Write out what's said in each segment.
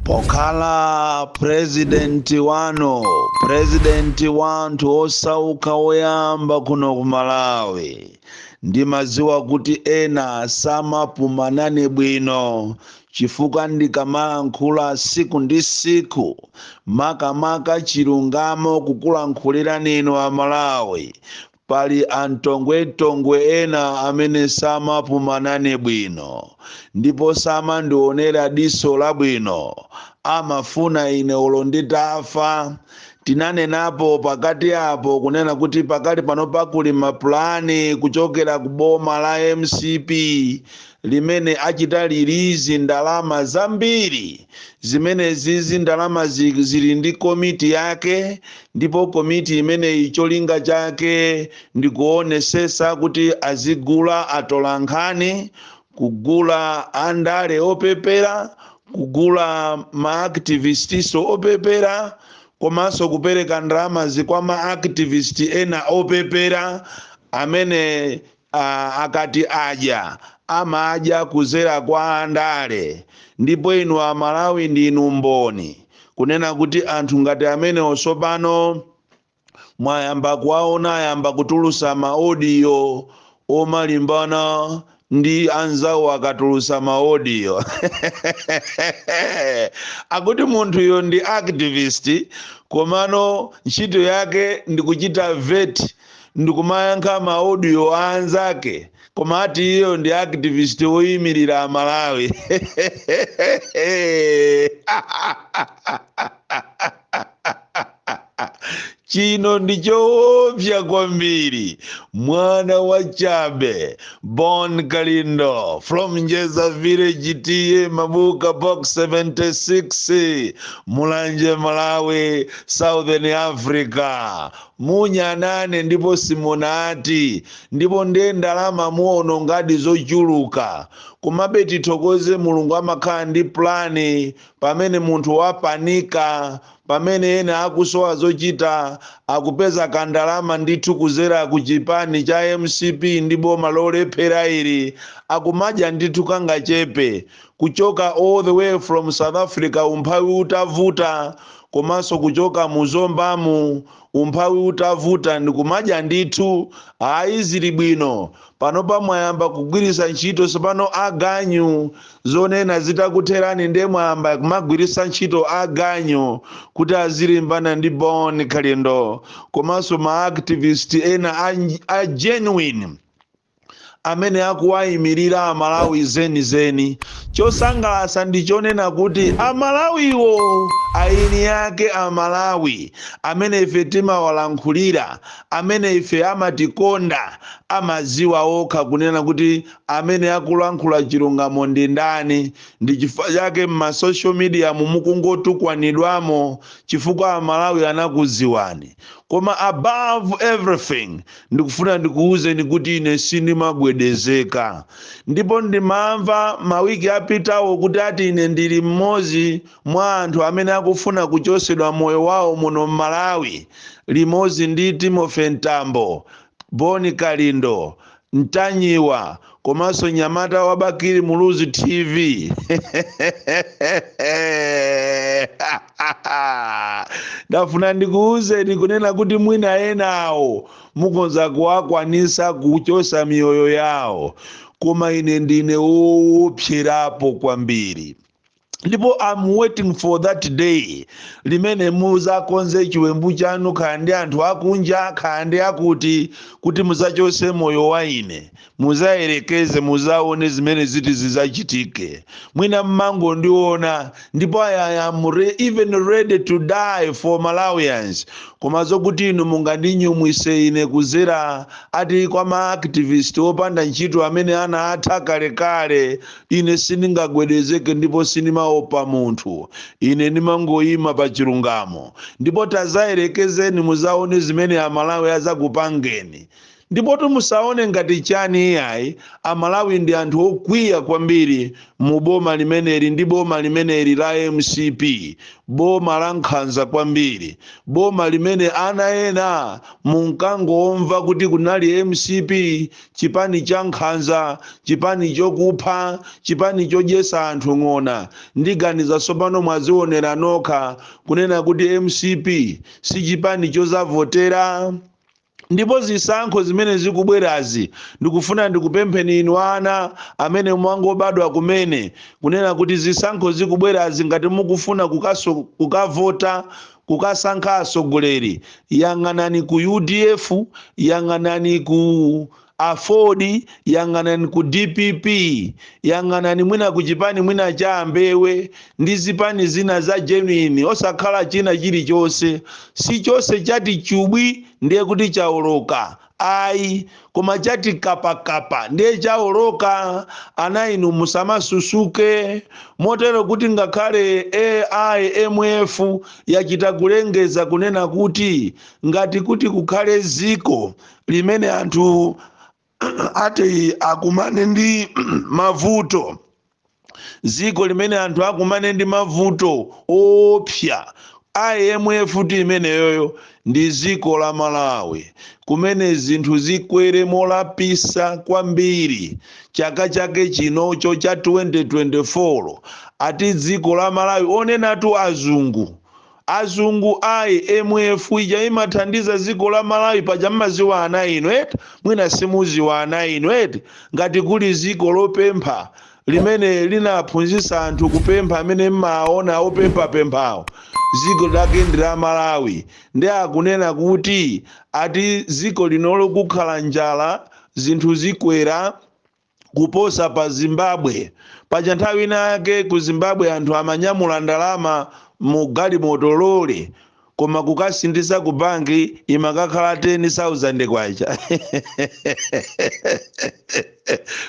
Pokhala presidenti wanthu osauka oyamba kuno ku Malawi. Ndimadziwa kuti ena samapumanane bwino chifukwa ndikamalankhula siku ndi siku makamaka chilungamo kukulankhulira ninu a Malawi. Pali antongwetongwe ena amene samapumanane bwino ndipo samandionera diso labwino, amafuna ine olo nditafa. Tinanenapo pakati apo kunena kuti pakati panopa kuli mapulani kuchokera ku boma la MCP limene achita lilizi ndalama zambiri zimene zizi ndalama zili ndi komiti yake, ndipo komiti imene cholinga chake ndikuonesesa kuti azigula atolankhani, kugula andale opepera, kugula maaktivistiso opepera, komanso kupereka ndalama kwa maaktivist ena opepera amene akati adya amadya kuzera kwa andale. Ndipo inu a Malawi ndinu mboni kunena kuti anthu ngati amene osopano mwayamba kuwaona ayamba kutulusa maaudio omalimbana ndi anzawo akatulusa maaudio akuti munthu yo ndi activist komano ntchito yake ndikuchita vet ndikumayankha maaudio a anzake, koma ati iyo ndi activist woyimirira a Malawi. Chino ndichoopsa kwambiri. Mwana wa Chabe, born Kalindo, from Njeza village TA Mabuka box 76, Mulanje Malawi, Southern Africa. Munyanane ndipo simunati, ndipo nde ndalama muono ngati zochuluka. Komabe tithokoze Mulungu amakhala ndi plani pamene munthu wapanika, pamene ena akusowa zochita akupeza kandalama ndithu kuzera ku chipani cha MCP ndi boma lolephera ili akumadya ndithu kangachepe kuchoka all the way from South Africa umphawi utavuta, komanso kuchoka muzombamu umphawi utavuta ndikumadya ndithu. Zili bwino panopa mwayamba kugwirisa ntchito sopano aganyu zonena zitakutherani nde mwayamba kumagwirisa ntchito aganyu kuti azilimbana ndi Born Kalindo, komanso maactivist ena a genuine amene akuwayimirira a Malawi zenizeni. Chosangalatsa ndichonena kuti a Malawiwo aini yake a Malawi amene ife timawalankhulira, amene ife amatikonda, amadziwa okha kunena kuti amene akulankhula chilungamo ndi ndani. Ndi chifukwa chake ma social media mukungotukwanidwamo chifukwa a Malawi anakudziwani. Koma above everything ndikufuna ndikuwuzeni kuti ine sindimagwedezeka. Ndipo ndimamva mawiki apitawo kuti ati ine ndili mmodzi mwa anthu amene akufuna kuchosedwa moyo wawo muno Malawi, limodzi ndi Timothy Ntambo, Born Kalindo, Ntanyiwa, komanso Nyamata Wabakiri Muluzi TV. Ndafuna ndikuwuzeni kunena kuti mwina enawo mukonza kuwakwanisa kuchosa miyoyo yawo, koma ine ndine woopserapo kwambiri. Ndipo I'm waiting for that day limene muzakonze chiwembu chanu khandi anthu akunja khandi akuti kuti muzachose moyo wa ine, muzayerekeze muzaone zimene ziti zizachitike. Mwina mmango ndiona, ndipo I am even ready to die for Malawians. Koma zokuti inu mungandinyumwise ine kuzera ati kwa maactivist opanda ntchito amene ana atha kalekale, ine sindingagwedezeke ndipo sindimaopa munthu. Ine ndimangoyima pa chilungamo, ndipo tazayerekezeni muzaone zimene a Malawi azakupangeni. ndipo tumusaone ngati chani iyayi Amalawi ndi anthu okwiya kwambiri mu boma limeneli ndi boma limeneli la MCP, boma la nkhanza kwambiri, boma limene ana ena munkangomva kuti kunali MCP chipani cha nkhanza, chipani chokupha, chipani chodyesa anthu ng'ona. Ndiganiza tsopano mwazionera nokha kunena kuti MCP si chipani chozavotera. Ndipo zisankho zimene zikubwerazi ndikufuna ndikupempheni inu ana amene mwangobadwa kumene kunena kuti zisankho zikubwerazi ngati mukufuna kukavota kukasankha atsogoleri, yang'anani ku UDF, yang'anani ku Afodi, yang'anani ku DPP, yang'anani mwina ku chipani mwina cha Ambewe ndi zipani zina za genuine, osakhala china chilichonse. Si chonse chati chubwi ndiye kuti chaoloka, ayi, koma chati kapakapa ndiye chaoloka. Ana inu musamasusuke motero kuti ngakhale AIMF yachita kulengeza kunena kuti ngati kuti kukhale ziko limene anthu ati akumane ndi mavuto, ziko limene anthu akumane ndi mavuto opsa, IMF ti imeneyoyo ndi ziko la Malawi, kumene zinthu zikwere molapisa kwambiri. Chaka chake chinocho cha 2024 ati ziko la Malawi onenatu azungu IMF ija imathandiza ziko la Malawi paja mmaziwa ana inu eti, mwina simuziwa ana inu eti, ngati kuli ziko lopempha limene linaphunzitsa anthu kupempha amene mmaona opemphawo, ziko lake ndi la Malawi. Ndi akunena kuti ati ziko linolo kukhala njala, zinthu zikwera kuposa pa Zimbabwe. Paja nthawi inake ku Zimbabwe anthu amanyamula ndalama mu galimoto lole, koma kukasindisa ku banki imakakhala 10,000 kwacha.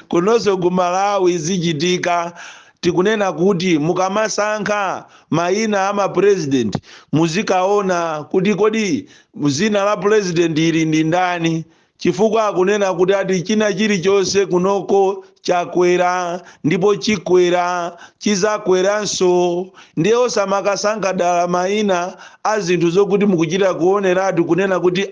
Kunonso ku Malawi zichitika. Tikunena kuti mukamasankha mayina ama president muzikaona kuti kodi zina la president ili ndi ndani, chifukwa akunena kuti ati china chilichonse kunoko chakwera ndipo chikwera chizakweranso. Ndiye osamakasankha dala mayina a zinthu zokuti mukuchita kuoneratu kunena kuti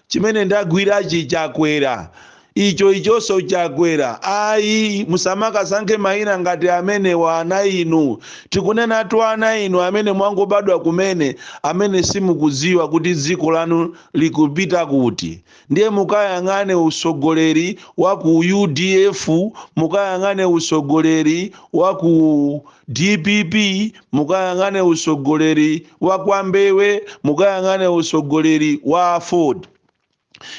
chimene ndagwirachi chakwera, ichonso chakwera. Ayi, musamakasankhe mayina ngati amene wa ana inu. Tikunena tu ana inu amene mwangobadwa kumene, amene simukuziwa kuti dziko lanu likupita kuti. Ndiye mukayang'ane usogoleri wa ku UDF, mukayang'ane usogoleri wa ku DPP, mukayang'ane usogoleri wa kwa Mbewe, mukayang'ane usogoleri wa Ford.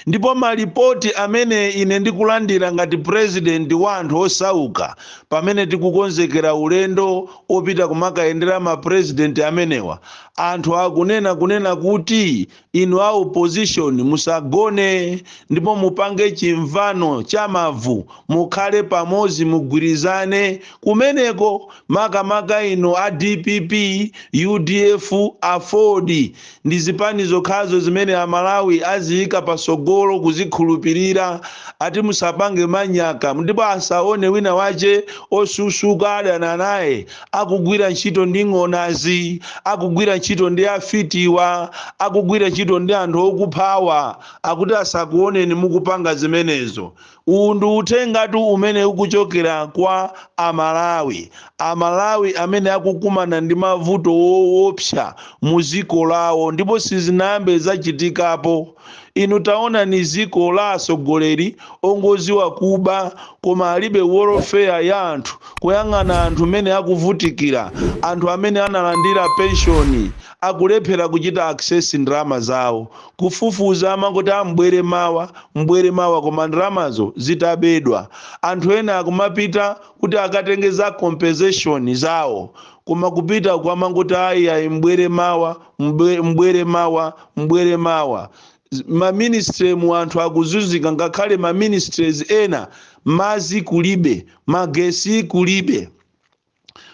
Ndipo malipoti amene ine ndikulandira ngati president wa anthu osauka pamene tikukonzekera ulendo opita kumakayendera ma president amenewa, anthu akunena kuti inu a opposition musagone ndipo mupange chimvano cha mavu, mukhale pamodzi mugwirizane kumeneko. Makamaka inu a DPP, UDF, Afodi ndi zipani zokhazo zimene Amalawi aziyika pasogolo kuzikhulupirira, ati musapange manyaka ndipo asaone wina wache osusuka adana naye akugwira ntchito ndi ng'onazi, akugwira ntchito ndi afitiwa, akugwira ntchito ndi anthu okuphawa, akuti asakuoneni mukupanga zimenezo. Uwu ndi uthengatu umene ukuchokera kwa Amalawi amene akukumana ndi mavuto woopsa mu ziko lawo, ndipo sizinayambe zachitikapo. Inu taona ni ziko la atsogoleri ongoziwa kuba, koma alibe welfare ya anthu, kuyang'ana anthu amene akuvutikira, anthu amene analandira pensioni akulephera kuchita access ndalama zawo, kufufuza amangoti mbwere mawa koma ndalamazo zitabedwa. Anthu ena akumapita kuti akatengeza compensation zawo, koma kupita kwa mangoti ayi mbwere mawa. Ma ministry mu anthu akuzunzika, ngakhale ma ministries ena mazi kulibe, magesi kulibe.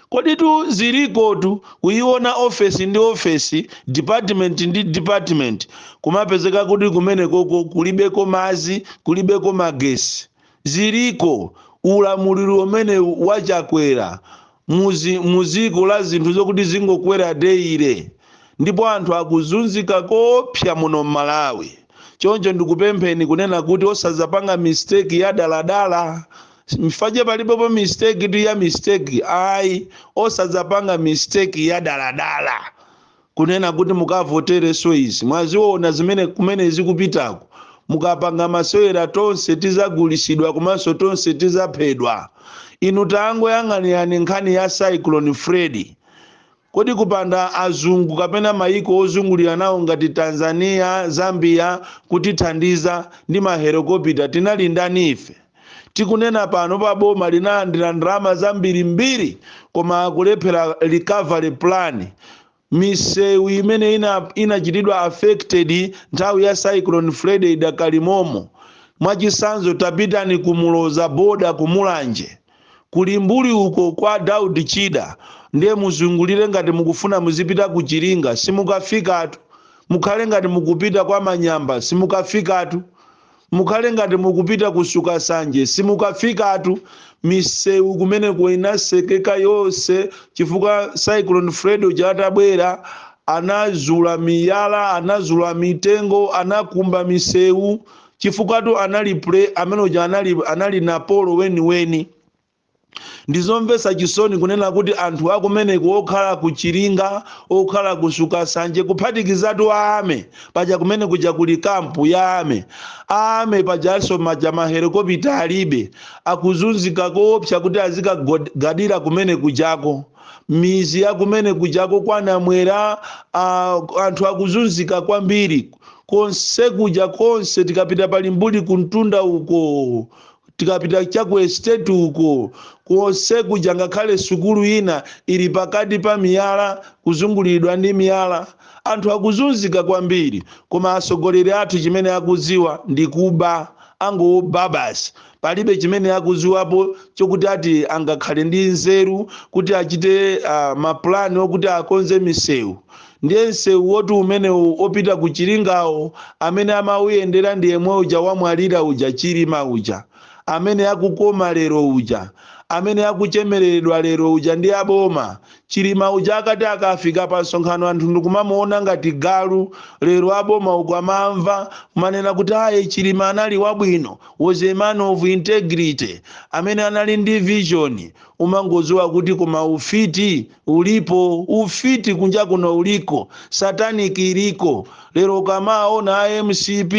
kodi tu ziliko tu kuiona office ndi office, department ndi department, kumapezeka kuti kumeneko kulibeko mazi, kulibeko magesi. Ziliko ulamuliro umene wachakwera muziko la zinthu zokuti zingokwera deire, ndipo anthu akuzunzika kopya muno Malawi. Choncho ndikupempheni kunena kuti osazapanga mistake ya daladala. Mfaje palipo mistake tu ya mistake, ayi osazapanga mistake ya daladala kunena kuti mukavotere soizi. Mwaziona zimene kumene zikupitako, mukapanga masewera tonse tizagulisidwa komanso tonse tizaphedwa. Inu tangoyang'anirani nkhani ya Cyclone Freddy. Kodi kupanda azungu kapena maiko ozungulira nawo ngati Tanzania, Zambia kutithandiza ndi mahelikopita tinali ndani ife? Tikunena pano pa boma linalandira ndalama zambiri koma akulephera recovery plan. Misewu imene inachitidwa affected nthawi ya Cyclone Freddy idakalimomo. Mwachisanzo tapitani kumuloza boda kumulanje, kulimbuli uko kwa Daudi Chida, ndiye muzungulire ngati mukufuna muzipita kuchiringa simukafikatu. Mukhale ngati mukupita kwa Manyamba simukafikatu. Mukhale ngati mukupita kusuka sanje simukafikatu. Misewu kumene inasekeka yonse chifukwa Cyclone Freddy chatabwera, anazula miyala, anazula mitengo, anakumba misewu chifukwa tu amene anali Napolo weni. Ndizomvesa chisoni kunena kuti anthu akumeneko okhala kuchiringa, okhala kusuka sanje, kuphatikizatu ame paja kumene kuja kuli kampu ya ame pajanso maja mahelikopita alibe, akuzunzika kopsa kuti azikagadira kumene kujako. Mizi ya kumene kujako kwanamwera, anthu akuzunzika kwambiri. Konse kuja konse tikapita palimbuli kuntunda uko, tikapita chakwe estate uko, konse kuja ngakhale sukulu ina ili pakati pa miyala, kuzungulidwa ndi miyala. Anthu akuzunzika kwambiri, koma asogoleri athu chimene akuziwa ndi kuba, angoba basi. Palibe chimene akuziwapo chokuti ati angakhale ndi nzeru kuti achite maplani okuti akonze misewu. Ndiye msewu woti umene opita kuchiringawo amene amauyendera ndiye mwe uja wamwalira uja Chilima uja, amene akukoma lero uja, amene akuchemereredwa lero uja ndi aboma. Chilima uja akati akafika pa nsonkhano anthu ndikumamuona ngati galu. Lero aboma uko amamva kumanena kuti ayi Chilima anali wabwino, was a man of integrity, amene anali ndi vision. Umangoziwa kuti koma ufiti ulipo, ufiti kunja kuno uliko, satanic iliko. Lero kamaona MCP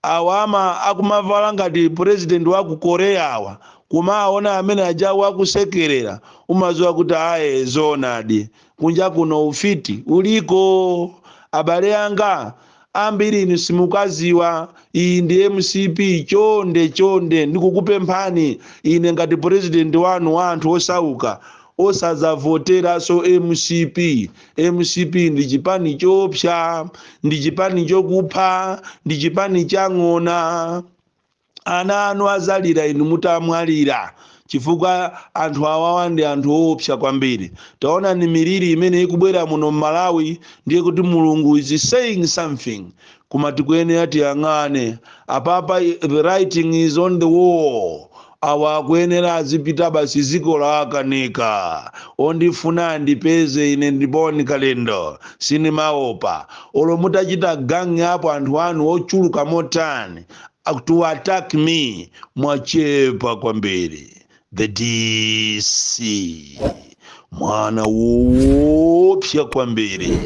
awama akumavala ngati president wa ku Korea awa, kumaona amene aja wakusekerera, umaziwa kuti aye zonadi kunja kuno ufiti uliko. Abale anga ambiri inu simukaziwa, iyi ndi MCP. Chonde ndikukupemphani ine ngati president wanu wa anthu osauka, osazavotera so MCP. MCP ndi chipani chopsa, ndi chipani chokupha, ndi chipani chang'ona. Ana anu azalira inu mutamwalira chifukwa anthu awawa ndi anthu opsa kwambiri. Taona ni miliri imene ikubwera muno Malawi, ndiye kuti Mulungu is saying something. Koma tikuyenera tiyang'ane apapa, the writing is on the wall. Awa kuyenera azipita basi ziko lawakanika. Ondifuna ndipeze ine ndiboni kalendo sinimaopa. Olo mutachita gangi apo anthu anu ochuluka motani to attack me, mwachepa kwambiri. The DC mwana wopya kwambiri.